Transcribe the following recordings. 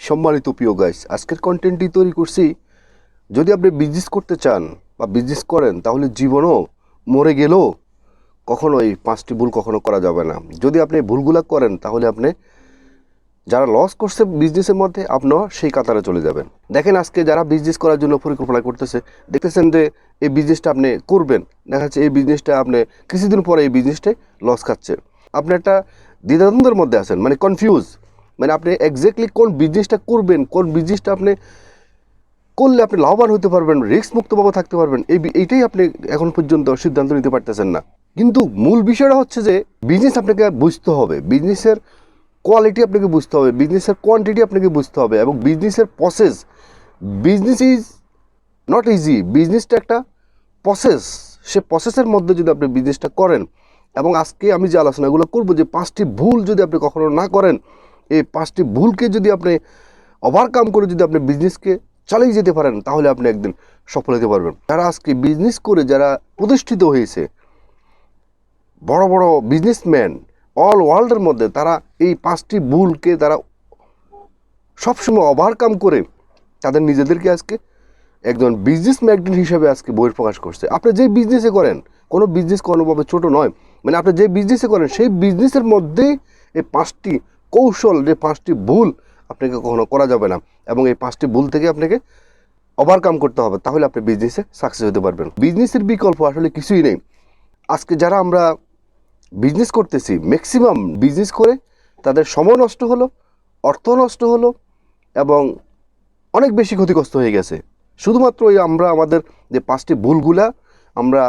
সম্মানিত প্রিয় গাইস, আজকের কন্টেন্টটি তৈরি করছি। যদি আপনি বিজনেস করতে চান বা বিজনেস করেন, তাহলে জীবনও মরে গেলেও কখনো এই 5টি ভুল কখনো করা যাবে না। যদি আপনি ভুলগুলো করেন, তাহলে আপনি যারা লস করছে বিজনেসের মধ্যে, আপনিও সেই কাতারে চলে যাবেন। দেখেন, আজকে যারা বিজনেস করার জন্য পরিকল্পনা করতেছে, দেখতেছেন যে এই বিজনেসটা আপনি করবেন, দেখা যাচ্ছে এই বিজনেসটা আপনি কিছুদিন পরে এই বিজনেসটাই লস খাচ্ছে। আপনি একটা দ্বিধাদ্বন্দ্বের মধ্যে আছেন, মানে কনফিউজ, মানে আপনি এক্স্যাক্টলি কোন বিজনেসটা করবেন, কোন বিজনেসটা আপনি করলে আপনি লাভবান হতে পারবেন, রিস্ক মুক্তভাবে থাকতে পারবেন, এইটাই আপনি এখন পর্যন্ত সিদ্ধান্ত নিতে পারতেছেন না। কিন্তু মূল বিষয়টা হচ্ছে যে বিজনেস আপনাকে বুঝতে হবে, বিজনেসের কোয়ালিটি আপনাকে বুঝতে হবে, বিজনেসের কোয়ান্টিটি আপনাকে বুঝতে হবে, এবং বিজনেসের process. Business is not easy, বিজনেসটা একটা প্রসেস। সে প্রসেসের মধ্যে যদি আপনি বিজনেসটা করেন, এবং আজকে আমি যে আলোচনাগুলো করবো, যে 5টি ভুল যদি আপনি কখনো না করেন, এই 5টি ভুলকে যদি আপনি ওভারকাম করে যদি আপনি বিজনেসকে চালিয়ে যেতে পারেন, তাহলে আপনি একদিন সফল হতে পারবেন। যারা আজকে বিজনেস করে যারা প্রতিষ্ঠিত হয়েছে, বড় বড় বিজনেসম্যান অল ওয়ার্ল্ডের মধ্যে, তারা এই 5টি ভুলকে তারা সবসময় ওভারকাম করে তাদের নিজেদেরকে আজকে একজন বিজনেস ম্যাগনেট হিসেবে আজকে বহিঃপ্রকাশ করছে। আপনি যে বিজনেসে করেন, কোনো বিজনেস কোনোভাবে ছোট নয়, মানে আপনি যে বিজনেসে করেন সেই বিজনেসের মধ্যেই এই 5টি কৌশল, যে 5টি ভুল আপনাকে কখনো করা যাবে না, এবং এই 5টি ভুল থেকে আপনাকে ওভারকাম করতে হবে, তাহলে আপনি বিজনেসে সাকসেস হতে পারবেন। বিজনেসের বিকল্প আসলে কিছুই নেই। আজকে যারা আমরা বিজনেস করতেছি, ম্যাক্সিমাম বিজনেস করে তাদের সময় নষ্ট হলো, অর্থ নষ্ট হলো, এবং অনেক বেশি ক্ষতিগ্রস্ত হয়ে গেছে। শুধুমাত্র ওই আমরা আমাদের যে 5টি ভুলগুলা আমরা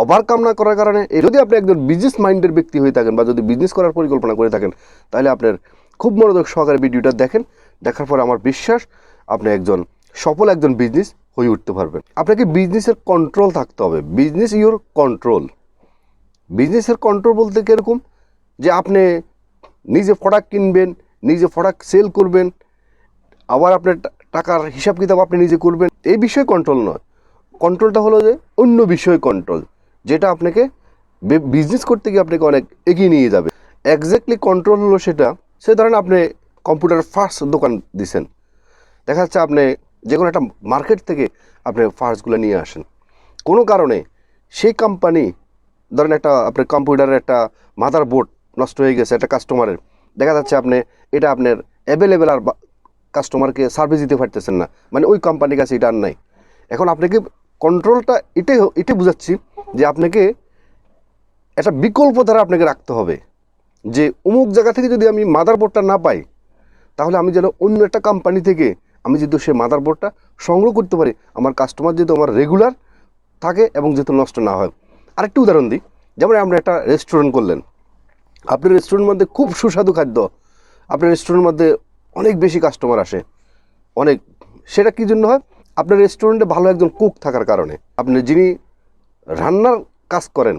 ওভারকাম না করার কারণে। যদি আপনি একজন বিজনেস মাইন্ডের ব্যক্তি হয়ে থাকেন, বা যদি বিজনেস করার পরিকল্পনা করে থাকেন, তাহলে আপনার খুব মনোযোগ সহকারে ভিডিওটা দেখেন। দেখার পর আমার বিশ্বাস আপনি একজন সফল একজন বিজনেস হয়ে উঠতে পারবেন। আপনাকে বিজনেসের কন্ট্রোল থাকতে হবে। Business your control. বিজনেসের কন্ট্রোল বলতে কীরকম, যে আপনি নিজে প্রোডাক্ট কিনবেন, নিজে প্রোডাক্ট সেল করবেন, আবার আপনার টাকার হিসাব কিতাব আপনি নিজে করবেন, এই বিষয়ে কন্ট্রোল নয়। কন্ট্রোলটা হলো যে অন্য বিষয়ে কন্ট্রোল, যেটা আপনাকে বিজনেস করতে গিয়ে আপনাকে অনেক এগিয়ে নিয়ে যাবে। এক্স্যাক্টলি কন্ট্রোল হলো সেটা, সে ধরেন আপনি কম্পিউটার ফার্স্ট দোকান দিচ্ছেন, দেখা যাচ্ছে আপনি যে কোনো একটা মার্কেট থেকে আপনি ফার্স্টগুলো নিয়ে আসেন। কোনো কারণে সেই কোম্পানি, ধরেন একটা আপনার কম্পিউটারের একটা মাদার বোর্ড নষ্ট হয়ে গেছে একটা কাস্টমারের, দেখা যাচ্ছে আপনি এটা আপনার অ্যাভেলেবেল আর কাস্টমারকে সার্ভিস দিতে পারতেছেন না, মানে ওই কোম্পানির কাছে এটা আর নাই। এখন আপনাকে কন্ট্রোলটা এটাই বুঝাচ্ছি, যে আপনাকে একটা বিকল্প ধারা আপনাকে রাখতে হবে, যে অমুক জায়গা থেকে যদি আমি মাদারবোর্ডটা না পাই, তাহলে আমি যেন অন্য একটা কোম্পানি থেকে আমি যেহেতু সেই মাদারবোর্ডটা সংগ্রহ করতে পারি, আমার কাস্টমার যেহেতু আমার রেগুলার থাকে এবং যেহেতু নষ্ট না হয়। আরেকটি উদাহরণ দিই, যেমন আপনি একটা রেস্টুরেন্ট করলেন, আপনার রেস্টুরেন্টের মধ্যে খুব সুস্বাদু খাদ্য, আপনার রেস্টুরেন্টের মধ্যে অনেক বেশি কাস্টমার আসে, অনেক। সেটা কী জন্য হয়? আপনার রেস্টুরেন্টে ভালো একজন কুক থাকার কারণে, আপনি যিনি রান্নার কাজ করেন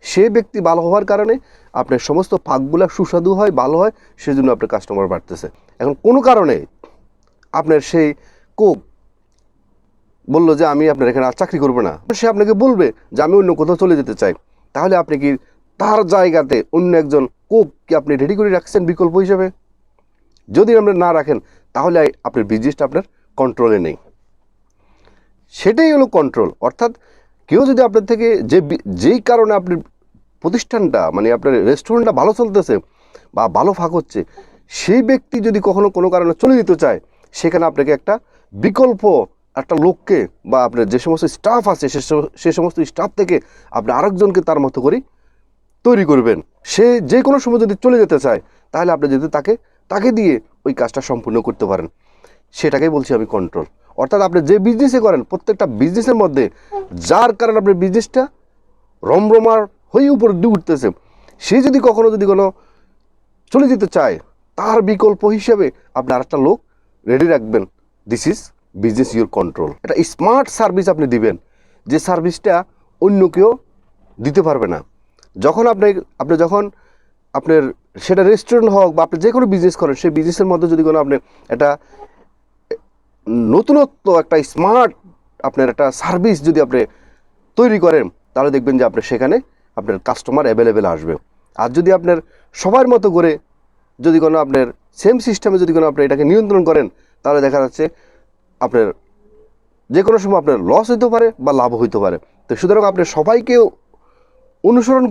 সেই ব্যক্তি ভালো হওয়ার কারণে আপনার সমস্ত পাকগুলো সুস্বাদু হয়, ভালো হয়, সেজন্য আপনার কাস্টমার বাড়তেছে। এখন কোনো কারণে আপনার সেই কুক বললো যে আমি আপনার এখানে আর চাকরি করবো না, সে আপনাকে বলবে যে আমি অন্য কোথাও চলে যেতে চাই, তাহলে আপনি কি তার জায়গাতে অন্য একজন কুক কি আপনি রেডি করে রাখছেন বিকল্প হিসেবে? যদি আপনি না রাখেন, তাহলে আপনার বিজনেসটা আপনার কন্ট্রোলে নেই। সেটাই হলো কন্ট্রোল। অর্থাৎ কেউ যদি আপনার থেকে যেই কারণে আপনার প্রতিষ্ঠানটা, মানে আপনার রেস্টুরেন্টটা ভালো চলতেছে বা ভালো ফাঁক হচ্ছে, সেই ব্যক্তি যদি কখনো কোনো কারণে চলে যেতে চায়, সেখানে আপনাকে একটা বিকল্প একটা লোককে, বা আপনার যে সমস্ত স্টাফ আছে সে সমস্ত স্টাফ থেকে আপনি আরেকজনকে তার মতো করে তৈরি করবেন। সে যে কোনো সময় যদি চলে যেতে চায়, তাহলে আপনি যদি তাকে দিয়ে ওই কাজটা সম্পূর্ণ করতে পারেন, সেটাকেই বলছি আমি কন্ট্রোল। অর্থাৎ আপনি যে বিজনেসে করেন, প্রত্যেকটা বিজনেসের মধ্যে যার কারণে আপনার বিজনেসটা রমরমার হয়ে উপরে দিয়ে উঠতেছে, সে যদি কখনো কোনো চলে যেতে চায়, তার বিকল্প হিসেবে আপনি আরেকটা লোক রেডি রাখবেন। This is business your control. এটা স্মার্ট সার্ভিস আপনি দিবেন, যে সার্ভিসটা অন্য কেউ দিতে পারবে না। যখন যখন আপনার সেটা রেস্টুরেন্ট হোক বা আপনি যে কোনো বিজনেস করেন, সেই বিজনেসের মধ্যে যদি কোনো আপনি একটা নতুনত্ব, একটা স্মার্ট আপনার একটা সার্ভিস যদি আপনি তৈরি করেন, তাহলে দেখবেন যে আপনার সেখানে আপনার কাস্টমার অ্যাভেলেবেল আসবে। আর যদি আপনার সবার মতো করে যদি কোনো আপনার সেম সিস্টেমে যদি কোনো আপনি এটাকে নিয়ন্ত্রণ করেন, তাহলে দেখা যাচ্ছে আপনার যে কোনো সময় আপনার লস হইতে পারে বা লাভ হইতে পারে। তো সুতরাং আপনি সবাইকে অনুকরণ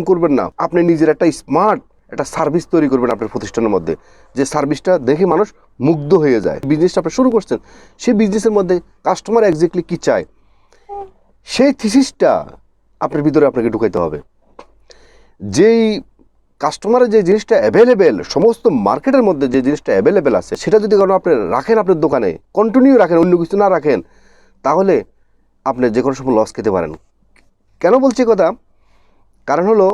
করবেন না, আপনি নিজের একটা স্মার্ট একটা সার্ভিস তৈরি করবেন আপনার প্রতিষ্ঠানের মধ্যে, যে সার্ভিসটা দেখে মানুষ মুগ্ধ হয়ে যায়। বিজনেসটা আপনি শুরু করছেন, সেই বিজনেসের মধ্যে কাস্টমার এক্স্যাক্টলি কী চায় সেই থিসিসটা আপনার ভিতরে আপনাকে ঢুকাইতে হবে। যেই কাস্টমারের যে জিনিসটা অ্যাভেলেবেল, সমস্ত মার্কেটের মধ্যে যে জিনিসটা অ্যাভেলেবেল আছে, সেটা যদি কোনো আপনি রাখেন আপনার দোকানে, কন্টিনিউ রাখেন, অন্য কিছু না রাখেন, তাহলে আপনি যে কোনো সময় লস খেতে পারেন। কেন বলছি কথা? কারণ হলো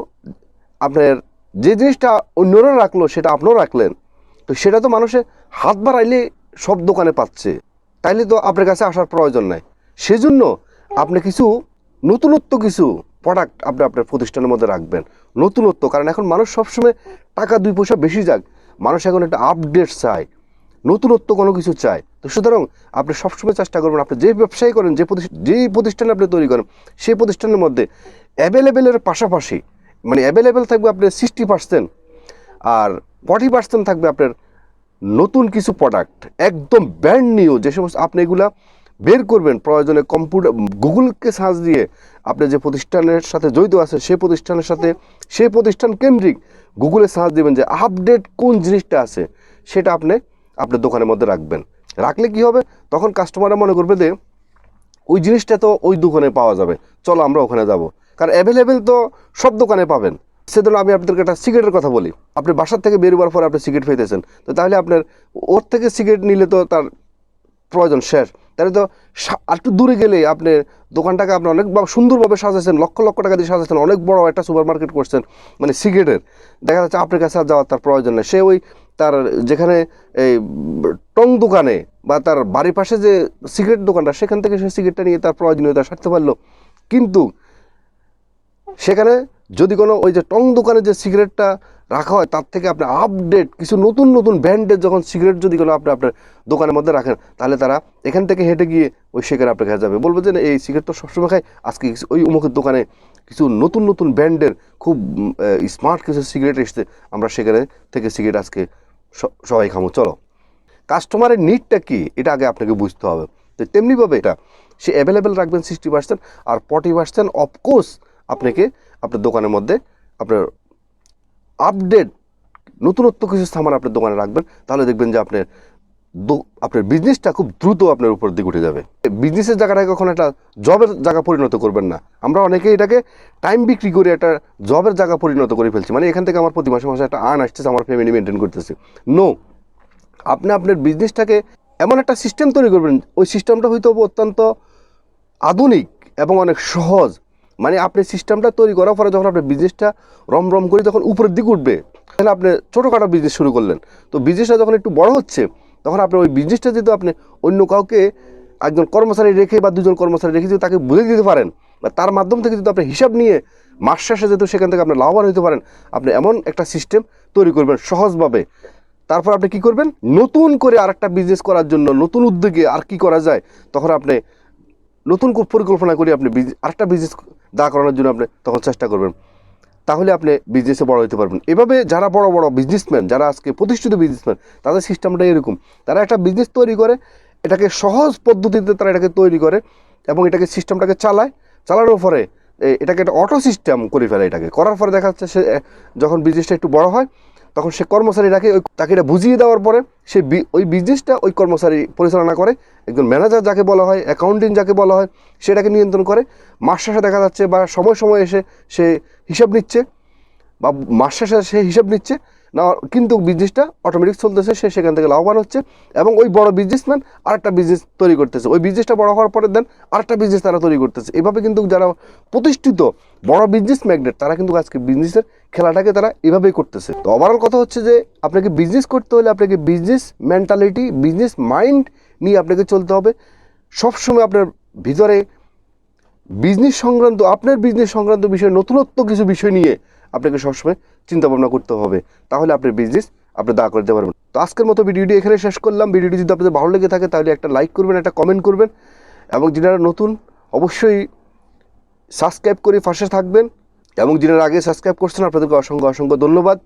আপনার যে জিনিসটা অন্যরা রাখলো সেটা আপনিও রাখলেন, তো সেটা তো মানুষে হাত বাড়াইলে সব দোকানে পাচ্ছে, তাইলে তো আপনার কাছে আসার প্রয়োজন নাই। সেজন্য আপনি কিছু নতুনত্ব কিছু প্রোডাক্ট আপনি আপনার প্রতিষ্ঠানের মধ্যে রাখবেন। নতুনত্ব, কারণ এখন মানুষ সবসময় টাকা 2 পয়সা বেশি যাক, মানুষ এখন একটা আপডেট চায়, নতুনত্ব কোনো কিছু চায়। তো সুতরাং আপনি সবসময় চেষ্টা করবেন আপনি যে ব্যবসায়ী করেন, যেই প্রতিষ্ঠানে আপনি তৈরি করেন, সেই প্রতিষ্ঠানের মধ্যে অ্যাভেলেবেলের পাশাপাশি মানে অ্যাভেলেবেল থাকবে আপনার 60%, আর 40% থাকবে আপনার নতুন কিছু প্রোডাক্ট, একদম ব্র্যান্ড নিউ। যে সমস্ত আপনি এগুলা বের করবেন, প্রয়োজনে কম্পিউটার গুগলকে সার্চ দিয়ে আপনি যে প্রতিষ্ঠানের সাথে জড়িত আছে সেই প্রতিষ্ঠানের সাথে, সেই প্রতিষ্ঠান কেন্দ্রিক গুগলে সার্চ দেবেন যে আপডেট কোন জিনিসটা আছে, সেটা আপনি আপনার দোকানের মধ্যে রাখবেন। রাখলে কি হবে, তখন কাস্টমাররা মনে করবে যে ওই জিনিসটা তো ওই দোকানে পাওয়া যাবে, চলো আমরা ওখানে যাব, কারণ অ্যাভেলেবেল তো সব দোকানে পাবেন। সেজন্য আমি আপনাদেরকে একটা সিগারেটের কথা বলি। আপনি বাসার থেকে বেরোবার পর আপনি সিগারেট পেতেছেন, তো তাহলে আপনার ওর থেকে সিগারেট নিলে তো তার প্রয়োজন শেষ, তাহলে তো একটু দূরে গেলে আপনি দোকানটাকে আপনি অনেক সুন্দরভাবে সাজাচ্ছেন, লক্ষ লক্ষ টাকা দিয়ে সাজাচ্ছেন, অনেক বড় একটা সুপার মার্কেট করছেন মানে সিগারেটের, দেখা যাচ্ছে আপনার কাছে আর যাওয়ার তার প্রয়োজন নেই। সে ওই তার যেখানে এই টং দোকানে বা তার বাড়ির পাশে যে সিগারেট দোকানটা, সেখান থেকে সে সিগারেটটা নিয়ে তার প্রয়োজনীয়তা সারতে পারলো। কিন্তু সেখানে যদি কোনো ওই যে টং দোকানে যে সিগারেটটা রাখা হয়, তার থেকে আপনি আপডেট কিছু নতুন নতুন ব্র্যান্ডের যখন সিগারেট যদি কোনো আপনি আপনার দোকানের মধ্যে রাখেন, তাহলে তারা এখান থেকে হেঁটে গিয়ে ওই সেখানে আপনার কাছে যাবে, বলবে যে এই সিগারেট তো সবসময় খাই, আজকে ওই অমুকের দোকানে কিছু নতুন নতুন ব্র্যান্ডের খুব স্মার্ট কিছু সিগারেট এসছে, আমরা সেখানে থেকে সিগারেট আজকে সবাই খামো, চলো। কাস্টমারের নিডটা কি এটা আগে আপনাকে বুঝতে হবে। তো তেমনিভাবে এটা সে অ্যাভেলেবেল রাখবেন 60%, আর 40% অফকোর্স আপনাকে আপনার দোকানের মধ্যে আপনার আপডেট নতুনত্ব কিছু সামান আপনার দোকানে রাখবেন। তাহলে দেখবেন যে আপনার বিজনেসটা খুব দ্রুত আপনার উপর দিকে উঠে যাবে। বিজনেসের জায়গাটাকে কখনো একটা জবের জায়গা পরিণত করবেন না। আমরা অনেকেই এটাকে টাইম বিক্রি করে একটা জবের জায়গা পরিণত করে ফেলছি, মানে এখান থেকে আমার প্রতি মাসে মাসে একটা আর্ন আসতেছে, আমার ফ্যামিলি মেনটেন করতেছে। নো, আপনি আপনার বিজনেসটাকে এমন একটা সিস্টেম তৈরি করবেন, ওই সিস্টেমটা হয়তো অত্যন্ত আধুনিক এবং অনেক সহজ। মানে আপনি সিস্টেমটা তৈরি করার পরে যখন আপনার বিজনেসটা রমরম করে যখন উপরের দিকে উঠবে, তাহলে আপনি ছোটোখাটো বিজনেস শুরু করলেন, তো বিজনেসটা যখন একটু বড় হচ্ছে, তখন আপনার ওই বিজনেসটা যদি আপনি অন্য কাউকে একজন কর্মচারী রেখে বা 2জন কর্মচারী রেখে যদি তাকে বুঝে দিতে পারেন, বা তার মাধ্যম থেকে যদি আপনি হিসাব নিয়ে মাস শেষে যেহেতু সেখান থেকে আপনি লাভবান হতে পারেন, আপনি এমন একটা সিস্টেম তৈরি করবেন সহজভাবে। তারপর আপনি কি করবেন, নতুন করে আরেকটা বিজনেস করার জন্য, নতুন উদ্যোগে আর কি করা যায়, তখন আপনি নতুন পরিকল্পনা করে আপনি আরেকটা বিজনেস দাঁড় করানোর জন্য আপনি তখন চেষ্টা করবেন। তাহলে আপনি বিজনেসে বড় হতে পারবেন। এভাবে যারা বড় বড় বিজনেসম্যান, যারা আজকে প্রতিষ্ঠিত বিজনেসম্যান, তাদের সিস্টেমটা এরকম। তারা একটা বিজনেস তৈরি করে, এটাকে সহজ পদ্ধতিতে তারা এটাকে তৈরি করে এবং এটাকে সিস্টেমটাকে চালানোর পরে এটাকে একটা অটো সিস্টেম করে ফেলে। এটাকে করার পরে দেখা যাচ্ছে সে যখন বিজনেসটা একটু বড় হয়, তখন সে কর্মচারীটাকে তাকে এটা বুঝিয়ে দেওয়ার পরে সে ওই বিজনেসটা ওই কর্মচারী পরিচালনা করে। একজন ম্যানেজার যাকে বলা হয়, অ্যাকাউন্টিং যাকে বলা হয়, সেটাকে নিয়ন্ত্রণ করে। মাস শেষে দেখা যাচ্ছে বা সময় সময় এসে সে হিসাব নিচ্ছে, বা মাস শেষে সে হিসাব নিচ্ছে না, কিন্তু বিজনেসটা অটোমেটিক চলতেছে, সে সেখান থেকে লাভবান হচ্ছে। এবং ওই বড় বিজনেসম্যান আরেকটা বিজনেস তৈরি করতেছে, ওই বিজনেসটা বড় হওয়ার পরে দেন আরেকটা বিজনেস তারা তৈরি করতেছে। এভাবে কিন্তু যারা প্রতিষ্ঠিত বড় বিজনেস ম্যাগনেট, তারা কিন্তু আজকে বিজনেসের খেলাটাকে তারা এভাবেই করতেছে। তো ওভারঅল কথা হচ্ছে যে আপনাকে বিজনেস করতে হলে আপনাকে বিজনেস মেন্টালিটি, বিজনেস মাইন্ড নিয়ে আপনাকে চলতে হবে। সবসময় আপনার ভিতরে আপনার বিজনেস সংক্রান্ত বিষয়ে নতুনত্ব কিছু বিষয় নিয়ে আপনাকে সবসময় চিন্তা ভাবনা করতে হবে, তাহলে আপনার বিজনেস আপনি দাঁড় করতে পারবেন। তো আজকের মতো ভিডিওটি এখানে শেষ করলাম। ভিডিওটি যদি আপনাদের ভালো লেগে থাকে তাহলে একটা লাইক করবেন, একটা কমেন্ট করবেন, এবং যারা নতুন অবশ্যই সাবস্ক্রাইব করে পাশে থাকবেন, এবং যারা আগে সাবস্ক্রাইব করছেন আপনাদেরকে অসংখ্য অসংখ্য ধন্যবাদ।